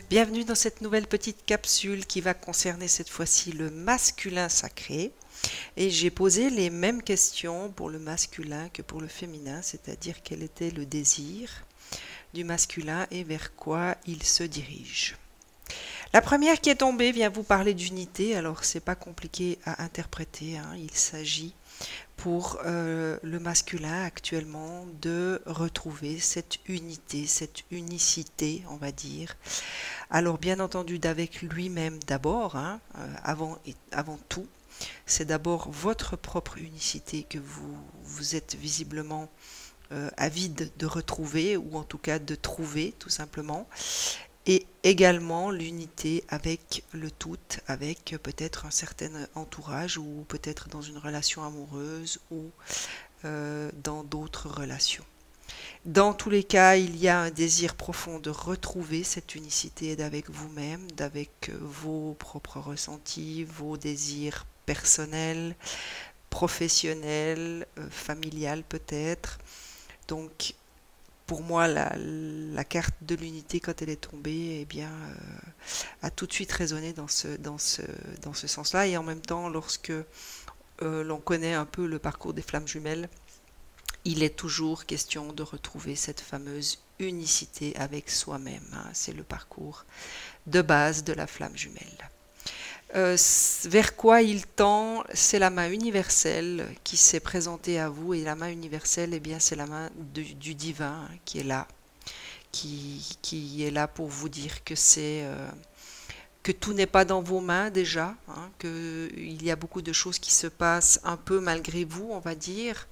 Bienvenue dans cette nouvelle petite capsule qui va concerner cette fois-ci le masculin sacré. Et j'ai posé les mêmes questions pour le masculin que pour le féminin, c'est-à-dire quel était le désir du masculin et vers quoi il se dirige. La première qui est tombée vient vous parler d'unité, alors c'est pas compliqué à interpréter, hein. Il s'agit pour le masculin actuellement de retrouver cette unité, cette unicité, on va dire. Alors bien entendu d'avec lui-même d'abord, hein, avant tout, c'est d'abord votre propre unicité que vous êtes visiblement avide de retrouver, ou en tout cas de trouver tout simplement, et également l'unité avec le tout, avec peut-être un certain entourage, ou peut-être dans une relation amoureuse, ou dans d'autres relations. Dans tous les cas, il y a un désir profond de retrouver cette unicité d'avec vous-même, d'avec vos propres ressentis, vos désirs personnels, professionnels, familial peut-être. Donc, pour moi, la carte de l'unité, quand elle est tombée, eh bien, a tout de suite résonné dans ce sens-là. Et en même temps, lorsque l'on connaît un peu le parcours des flammes jumelles, il est toujours question de retrouver cette fameuse unicité avec soi-même, hein. C'est le parcours de base de la flamme jumelle. Vers quoi il tend, c'est la main universelle qui s'est présentée à vous, et la main universelle, eh bien, c'est la main du divin, hein, qui est là, qui est là pour vous dire que que tout n'est pas dans vos mains déjà, hein, qu'il y a beaucoup de choses qui se passent un peu malgré vous, on va dire,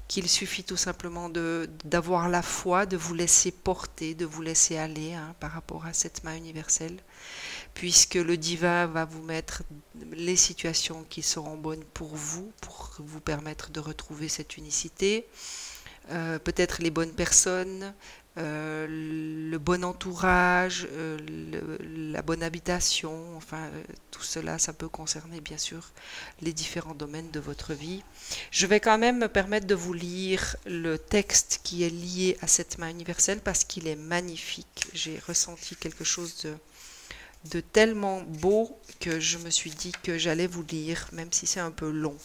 qu'il suffit tout simplement d'avoir la foi, de vous laisser porter, de vous laisser aller, hein, par rapport à cette main universelle, puisque le divin va vous mettre les situations qui seront bonnes pour vous permettre de retrouver cette unicité, peut-être les bonnes personnes, le bon entourage, la bonne habitation, enfin tout cela, ça peut concerner bien sûr les différents domaines de votre vie. Je vais quand même me permettre de vous lire le texte qui est lié à cette main universelle parce qu'il est magnifique. J'ai ressenti quelque chose de tellement beau que je me suis dit que j'allais vous lire, même si c'est un peu long.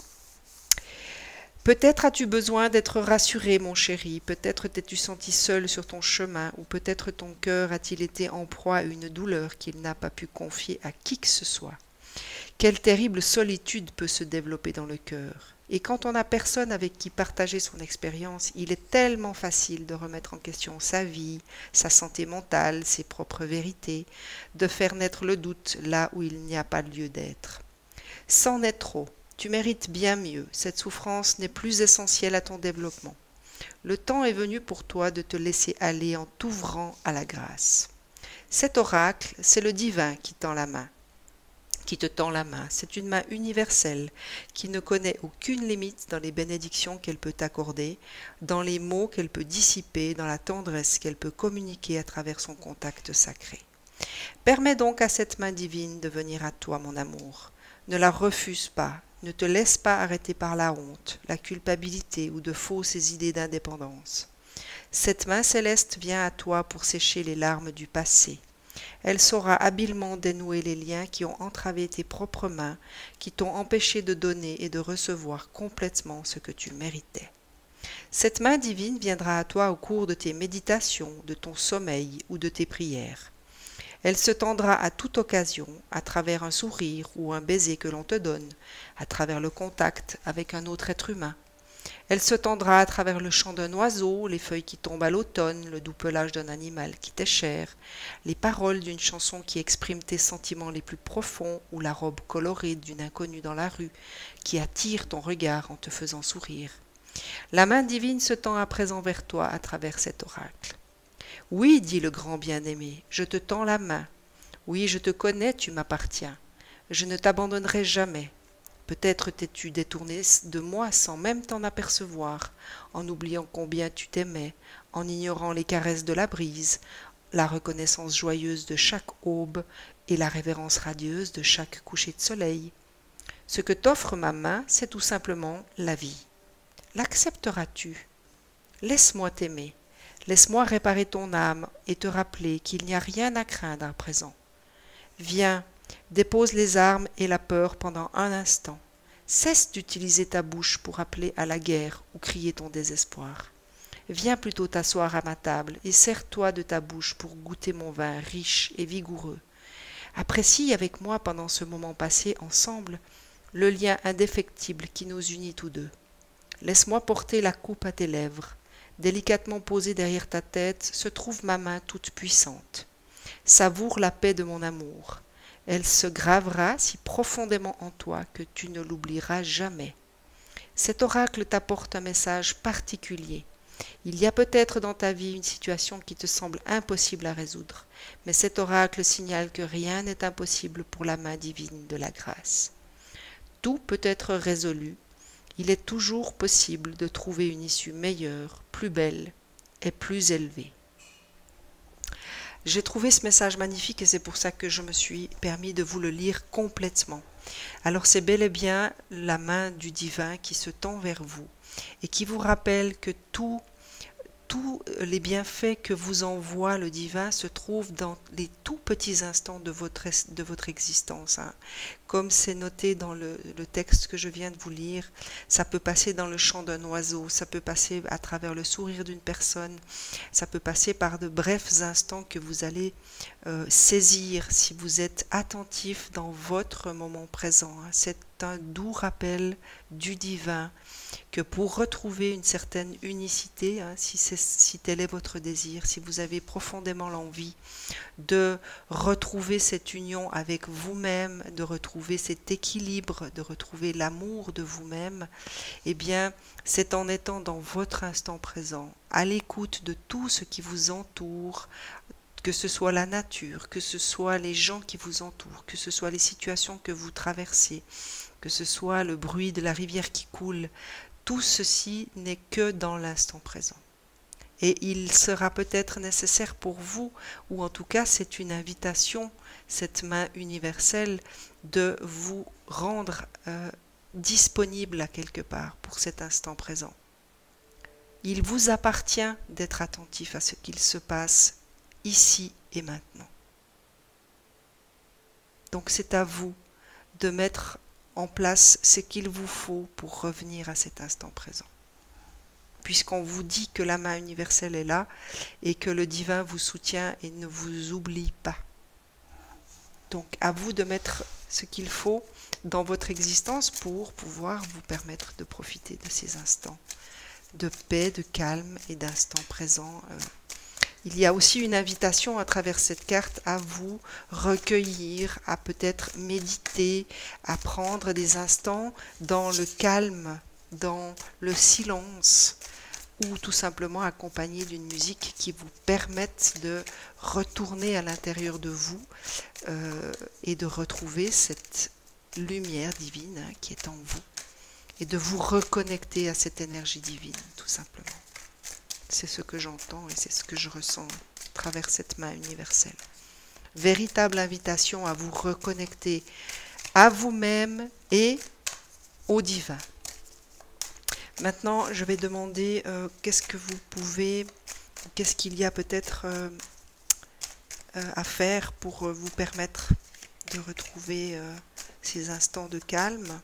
Peut-être as-tu besoin d'être rassuré, mon chéri, peut-être t'es-tu senti seul sur ton chemin, ou peut-être ton cœur a-t-il été en proie à une douleur qu'il n'a pas pu confier à qui que ce soit. Quelle terrible solitude peut se développer dans le cœur. Et quand on n'a personne avec qui partager son expérience, il est tellement facile de remettre en question sa vie, sa santé mentale, ses propres vérités, de faire naître le doute là où il n'y a pas lieu d'être. C'en est trop. Tu mérites bien mieux, cette souffrance n'est plus essentielle à ton développement. Le temps est venu pour toi de te laisser aller en t'ouvrant à la grâce. Cet oracle, c'est le divin qui te tend la main. C'est une main universelle qui ne connaît aucune limite dans les bénédictions qu'elle peut accorder, dans les mots qu'elle peut dissiper, dans la tendresse qu'elle peut communiquer à travers son contact sacré. Permets donc à cette main divine de venir à toi, mon amour. Ne la refuse pas. Ne te laisse pas arrêter par la honte, la culpabilité ou de fausses idées d'indépendance. Cette main céleste vient à toi pour sécher les larmes du passé. Elle saura habilement dénouer les liens qui ont entravé tes propres mains, qui t'ont empêché de donner et de recevoir complètement ce que tu méritais. Cette main divine viendra à toi au cours de tes méditations, de ton sommeil ou de tes prières. Elle se tendra à toute occasion, à travers un sourire ou un baiser que l'on te donne, à travers le contact avec un autre être humain. Elle se tendra à travers le chant d'un oiseau, les feuilles qui tombent à l'automne, le doux pelage d'un animal qui t'est cher, les paroles d'une chanson qui exprime tes sentiments les plus profonds, ou la robe colorée d'une inconnue dans la rue qui attire ton regard en te faisant sourire. La main divine se tend à présent vers toi à travers cet oracle. Oui, dit le grand bien-aimé, je te tends la main. Oui, je te connais, tu m'appartiens. Je ne t'abandonnerai jamais. Peut-être t'es-tu détourné de moi sans même t'en apercevoir, en oubliant combien tu t'aimais, en ignorant les caresses de la brise, la reconnaissance joyeuse de chaque aube et la révérence radieuse de chaque coucher de soleil. Ce que t'offre ma main, c'est tout simplement la vie. L'accepteras-tu? Laisse-moi t'aimer. Laisse-moi réparer ton âme et te rappeler qu'il n'y a rien à craindre à présent. Viens, dépose les armes et la peur pendant un instant. Cesse d'utiliser ta bouche pour appeler à la guerre ou crier ton désespoir. Viens plutôt t'asseoir à ma table et sers-toi de ta bouche pour goûter mon vin riche et vigoureux. Apprécie avec moi pendant ce moment passé ensemble le lien indéfectible qui nous unit tous deux. Laisse-moi porter la coupe à tes lèvres. Délicatement posée derrière ta tête se trouve ma main toute puissante. Savoure la paix de mon amour. Elle se gravera si profondément en toi que tu ne l'oublieras jamais. Cet oracle t'apporte un message particulier. Il y a peut-être dans ta vie une situation qui te semble impossible à résoudre, mais cet oracle signale que rien n'est impossible pour la main divine de la grâce. Tout peut être résolu. Il est toujours possible de trouver une issue meilleure, plus belle et plus élevée. J'ai trouvé ce message magnifique et c'est pour ça que je me suis permis de vous le lire complètement. Alors c'est bel et bien la main du divin qui se tend vers vous et qui vous rappelle que tous les bienfaits que vous envoie le divin se trouvent dans les tout petits instants de votre existence. Comme c'est noté dans le texte que je viens de vous lire, ça peut passer dans le chant d'un oiseau, ça peut passer à travers le sourire d'une personne, ça peut passer par de brefs instants que vous allez saisir si vous êtes attentif dans votre moment présent. C'est un doux rappel du divin que pour retrouver une certaine unicité, si tel est votre désir, si vous avez profondément l'envie de retrouver cette union avec vous-même, de retrouver cet équilibre, de retrouver l'amour de vous-même, eh bien, c'est en étant dans votre instant présent, à l'écoute de tout ce qui vous entoure, que ce soit la nature, que ce soit les gens qui vous entourent, que ce soit les situations que vous traversez, que ce soit le bruit de la rivière qui coule, tout ceci n'est que dans l'instant présent. Et il sera peut-être nécessaire pour vous, ou en tout cas c'est une invitation, cette main universelle, de vous rendre disponible à quelque part pour cet instant présent. Il vous appartient d'être attentif à ce qu'il se passe ici et maintenant. Donc c'est à vous de mettre en place ce qu'il vous faut pour revenir à cet instant présent. Puisqu'on vous dit que la main universelle est là et que le divin vous soutient et ne vous oublie pas. Donc à vous de mettre ce qu'il faut dans votre existence pour pouvoir vous permettre de profiter de ces instants de paix, de calme et d'instant présent. Il y a aussi une invitation à travers cette carte à vous recueillir, à peut-être méditer, à prendre des instants dans le calme, dans le silence, ou tout simplement accompagné d'une musique qui vous permette de retourner à l'intérieur de vous et de retrouver cette lumière divine qui est en vous et de vous reconnecter à cette énergie divine, tout simplement. C'est ce que j'entends et c'est ce que je ressens à travers cette main universelle. Véritable invitation à vous reconnecter à vous-même et au divin. Maintenant, je vais demander qu'est-ce que vous pouvez, qu'est-ce qu'il y a peut-être à faire pour vous permettre de retrouver ces instants de calme.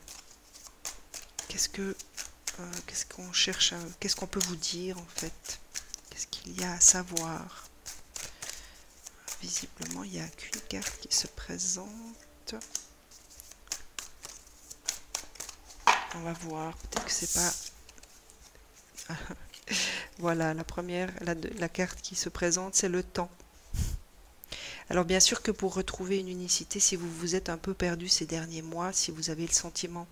Qu'est-ce qu'on cherche, qu'est-ce qu'on peut vous dire en fait? Qu'est-ce qu'il y a à savoir? Visiblement, il n'y a qu'une carte qui se présente. On va voir, peut-être que c'est pas... Voilà, la première, la carte qui se présente, c'est le temps. Alors bien sûr que pour retrouver une unicité, si vous vous êtes un peu perdu ces derniers mois, si vous avez le sentiment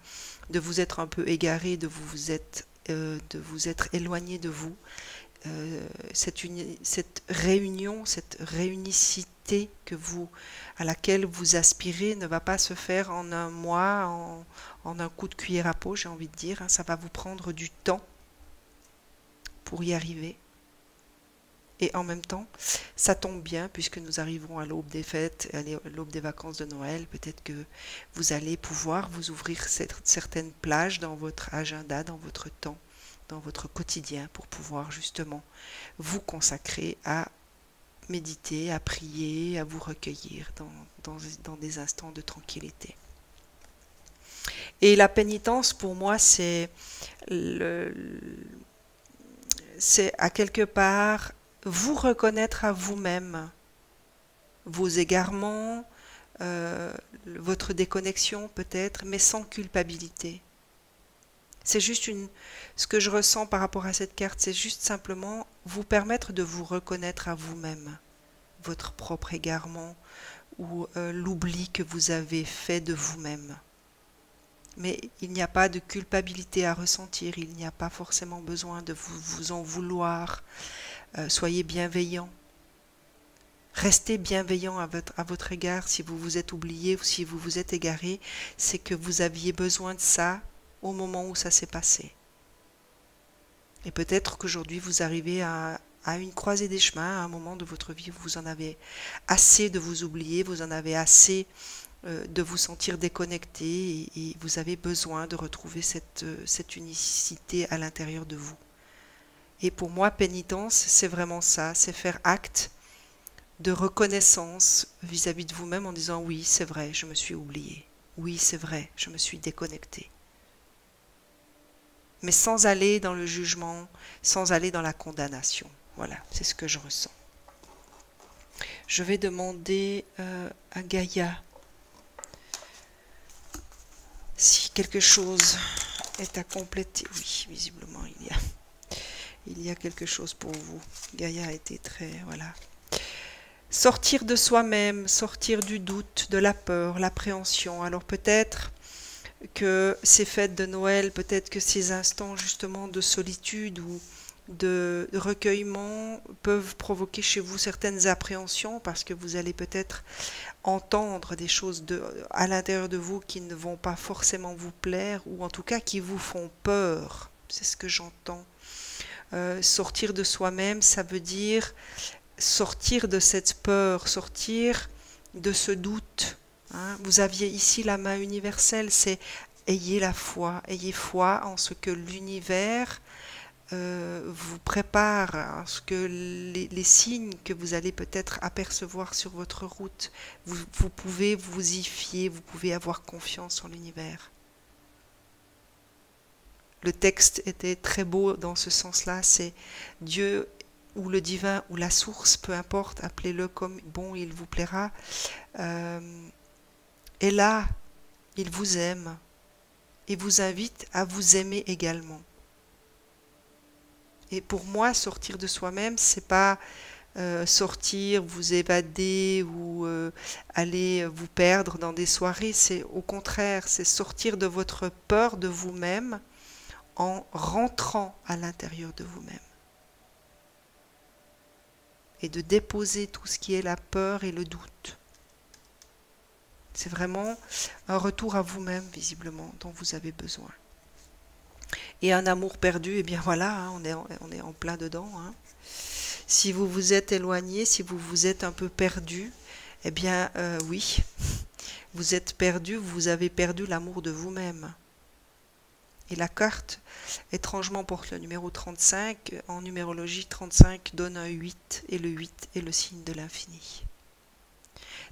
de vous être un peu égaré, de vous être éloigné de vous, cette réunion, cette réunicité à laquelle vous aspirez ne va pas se faire en un mois, en un coup de cuillère à peau, j'ai envie de dire. Ça va vous prendre du temps pour y arriver. Et en même temps, ça tombe bien puisque nous arrivons à l'aube des fêtes, à l'aube des vacances de Noël. Peut-être que vous allez pouvoir vous ouvrir certaines plages dans votre agenda, dans votre temps, dans votre quotidien pour pouvoir justement vous consacrer à méditer, à prier, à vous recueillir dans des instants de tranquillité. Et la pénitence, pour moi, c'est à quelque part vous reconnaître à vous-même vos égarements, votre déconnexion peut-être, mais sans culpabilité. C'est juste ce que je ressens par rapport à cette carte, c'est juste simplement vous permettre de vous reconnaître à vous-même, votre propre égarement ou l'oubli que vous avez fait de vous-même. Mais il n'y a pas de culpabilité à ressentir, il n'y a pas forcément besoin de vous en vouloir. Soyez bienveillant. Restez bienveillant à votre égard si vous vous êtes oublié ou si vous vous êtes égaré, c'est que vous aviez besoin de ça au moment où ça s'est passé. Et peut-être qu'aujourd'hui vous arrivez à une croisée des chemins, à un moment de votre vie où vous en avez assez de vous oublier, vous en avez assez de vous sentir déconnecté et vous avez besoin de retrouver cette unicité à l'intérieur de vous. Et pour moi, pénitence, c'est vraiment ça, c'est faire acte de reconnaissance vis-à-vis de vous-même en disant oui, c'est vrai, je me suis oublié. Oui, c'est vrai, je me suis déconnecté. Mais sans aller dans le jugement, sans aller dans la condamnation. Voilà, c'est ce que je ressens. Je vais demander à Gaïa si quelque chose est à compléter. Oui, visiblement, il y a quelque chose pour vous. Gaïa a été très... Voilà. Sortir de soi-même, sortir du doute, de la peur, l'appréhension. Alors peut-être que ces fêtes de Noël, peut-être que ces instants justement de solitude ou de recueillement peuvent provoquer chez vous certaines appréhensions parce que vous allez peut-être entendre des choses à l'intérieur de vous qui ne vont pas forcément vous plaire ou en tout cas qui vous font peur. C'est ce que j'entends. Sortir de soi-même, ça veut dire sortir de cette peur, sortir de ce doute. Hein. Vous aviez ici la main universelle, c'est ayez la foi, ayez foi en ce que l'univers vous prépare, en ce que les signes que vous allez peut-être apercevoir sur votre route, vous pouvez vous y fier, vous pouvez avoir confiance en l'univers. Le texte était très beau dans ce sens-là, c'est Dieu ou le divin ou la source, peu importe, appelez-le comme bon il vous plaira, est là, il vous aime et vous invite à vous aimer également. Et pour moi, sortir de soi-même, c'est pas sortir, vous évader ou aller vous perdre dans des soirées, c'est au contraire, c'est sortir de votre peur de vous-même en rentrant à l'intérieur de vous-même. Et de déposer tout ce qui est la peur et le doute. C'est vraiment un retour à vous-même, visiblement, dont vous avez besoin. Et un amour perdu, eh bien voilà, hein, on est en plein dedans. Hein. Si vous vous êtes éloigné, si vous vous êtes un peu perdu, eh bien oui, vous êtes perdu, vous avez perdu l'amour de vous-même. Et la carte, étrangement, porte le numéro 35. En numérologie, 35 donne un 8, et le 8 est le signe de l'infini.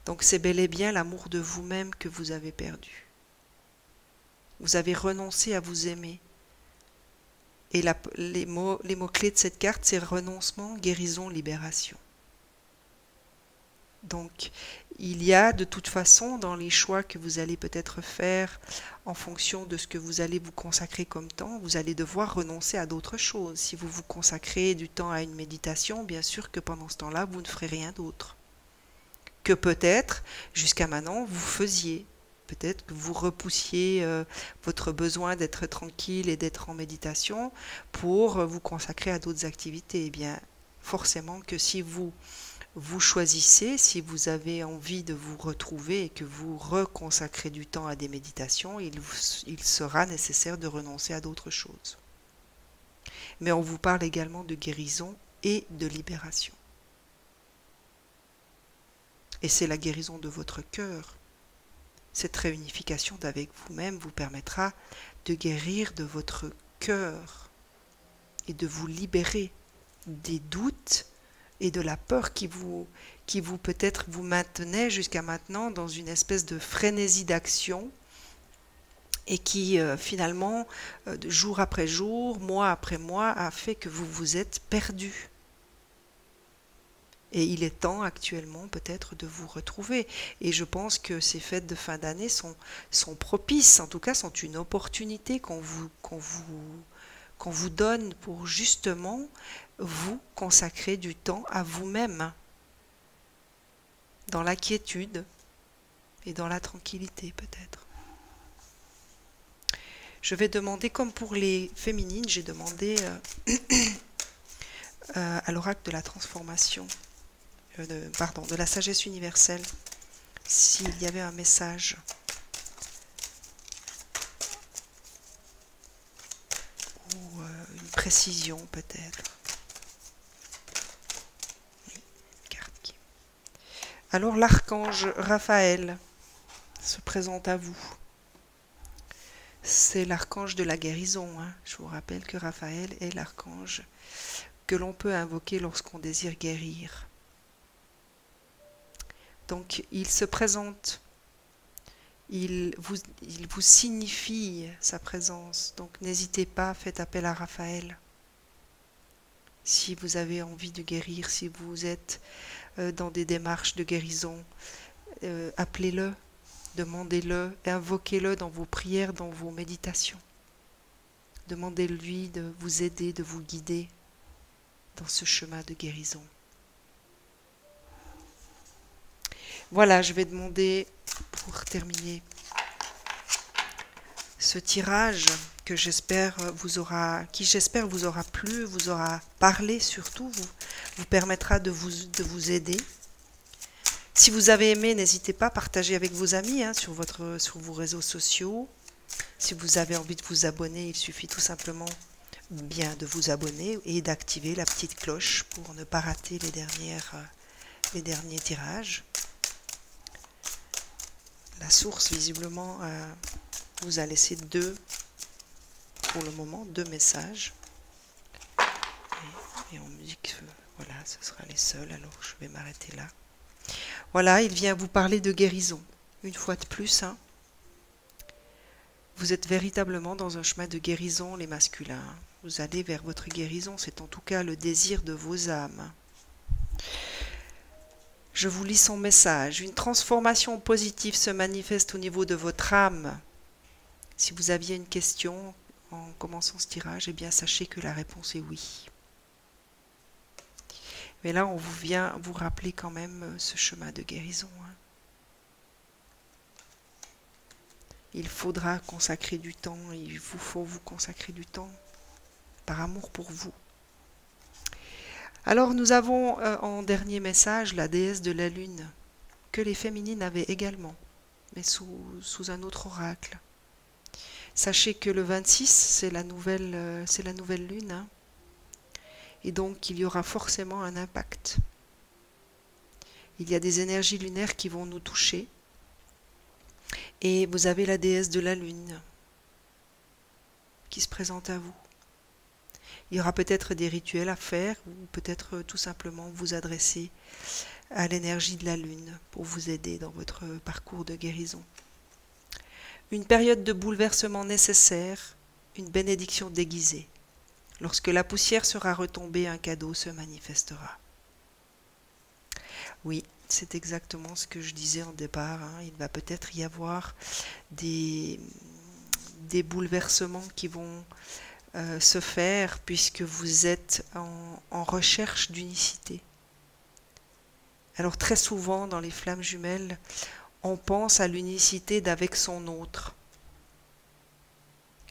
Donc c'est bel et bien l'amour de vous-même que vous avez perdu. Vous avez renoncé à vous aimer. Et les mots-clés de cette carte, c'est renoncement, guérison, libération. Donc, il y a de toute façon dans les choix que vous allez peut-être faire en fonction de ce que vous allez vous consacrer comme temps, vous allez devoir renoncer à d'autres choses. Si vous vous consacrez du temps à une méditation, bien sûr que pendant ce temps-là, vous ne ferez rien d'autre. Que peut-être, jusqu'à maintenant, vous faisiez. Peut-être que vous repoussiez votre besoin d'être tranquille et d'être en méditation pour vous consacrer à d'autres activités. Eh bien, forcément que si vous choisissez, si vous avez envie de vous retrouver et que vous reconsacrez du temps à des méditations, il sera nécessaire de renoncer à d'autres choses. Mais on vous parle également de guérison et de libération. Et c'est la guérison de votre cœur. Cette réunification d'avec vous-même vous permettra de guérir de votre cœur. et de vous libérer des doutes et de la peur qui vous peut-être vous maintenait jusqu'à maintenant dans une espèce de frénésie d'action et qui finalement, jour après jour, mois après mois, a fait que vous vous êtes perdu. Et il est temps actuellement peut-être de vous retrouver. Et je pense que ces fêtes de fin d'année sont propices, en tout cas sont une opportunité qu'on vous donne pour justement vous consacrer du temps à vous-même, dans la quiétude et dans la tranquillité peut-être. Je vais demander, comme pour les féminines, j'ai demandé à l'oracle de la transformation, de la sagesse universelle, s'il y avait un message ou une précision peut-être. Alors l'archange Raphaël se présente à vous. C'est l'archange de la guérison. Je vous rappelle que Raphaël est l'archange que l'on peut invoquer lorsqu'on désire guérir. Donc il se présente, il vous signifie sa présence. Donc n'hésitez pas, faites appel à Raphaël. Si vous avez envie de guérir, si vous êtes dans des démarches de guérison, appelez-le. Demandez-le, invoquez-le dans vos prières, dans vos méditations. Demandez-lui de vous aider, de vous guider dans ce chemin de guérison. Voilà, je vais demander, pour terminer, ce tirage que j'espère vous aura plu, vous aura parlé surtout, vous permettra de vous aider. Si vous avez aimé, n'hésitez pas à partager avec vos amis sur vos réseaux sociaux. Si vous avez envie de vous abonner, il suffit tout simplement bien de vous abonner et d'activer la petite cloche pour ne pas rater les derniers tirages. La source, visiblement, vous a laissé pour le moment, deux messages. Et on me dit que voilà, ce sera les seuls, alors je vais m'arrêter là. Voilà, il vient vous parler de guérison. Une fois de plus, vous êtes véritablement dans un chemin de guérison, les masculins. Vous allez vers votre guérison, c'est en tout cas le désir de vos âmes. Je vous lis son message. Une transformation positive se manifeste au niveau de votre âme. Si vous aviez une question en commençant ce tirage, eh bien sachez que la réponse est oui. Mais là, on vient vous rappeler quand même ce chemin de guérison. Il faudra consacrer du temps, il faut vous consacrer du temps par amour pour vous. Alors nous avons en dernier message la déesse de la lune, que les féminines avaient également, mais sous un autre oracle. Sachez que le 26, c'est la nouvelle lune, et donc il y aura forcément un impact. Il y a des énergies lunaires qui vont nous toucher, et vous avez la déesse de la lune qui se présente à vous. Il y aura peut-être des rituels à faire, ou peut-être tout simplement vous adresser à l'énergie de la lune pour vous aider dans votre parcours de guérison. Une période de bouleversement nécessaire, une bénédiction déguisée. Lorsque la poussière sera retombée, un cadeau se manifestera. Oui, c'est exactement ce que je disais en départ. Il va peut-être y avoir des bouleversements qui vont se faire puisque vous êtes en recherche d'unicité. Alors très souvent dans les flammes jumelles, on pense à l'unicité d'avec son autre.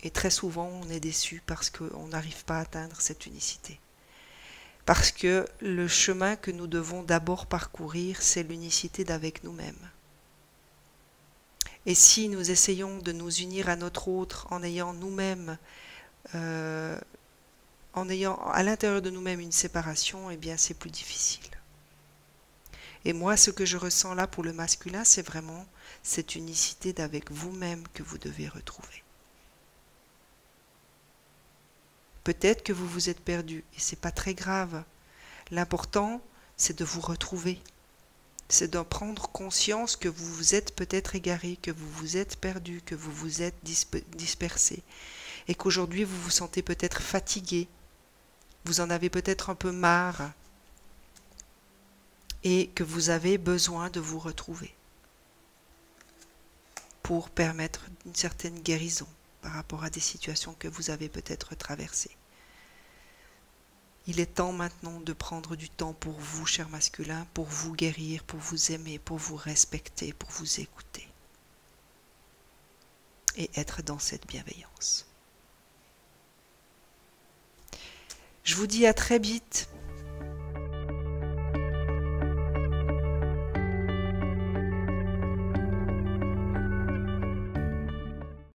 Et très souvent, on est déçu parce qu'on n'arrive pas à atteindre cette unicité. Parce que le chemin que nous devons d'abord parcourir, c'est l'unicité d'avec nous-mêmes. Et si nous essayons de nous unir à notre autre en ayant nous-mêmes, en ayant à l'intérieur de nous-mêmes une séparation, eh bien c'est plus difficile. Et moi, ce que je ressens là pour le masculin, c'est vraiment cette unicité d'avec vous-même que vous devez retrouver. Peut-être que vous vous êtes perdu et c'est pas très grave. L'important, c'est de vous retrouver. C'est d'en prendre conscience que vous vous êtes peut-être égaré, que vous vous êtes perdu, que vous vous êtes dispersé et qu'aujourd'hui vous vous sentez peut-être fatigué. Vous en avez peut-être un peu marre et que vous avez besoin de vous retrouver pour permettre une certaine guérison par rapport à des situations que vous avez peut-être traversées. Il est temps maintenant de prendre du temps pour vous, cher masculin, pour vous guérir, pour vous aimer, pour vous respecter, pour vous écouter et être dans cette bienveillance. Je vous dis à très vite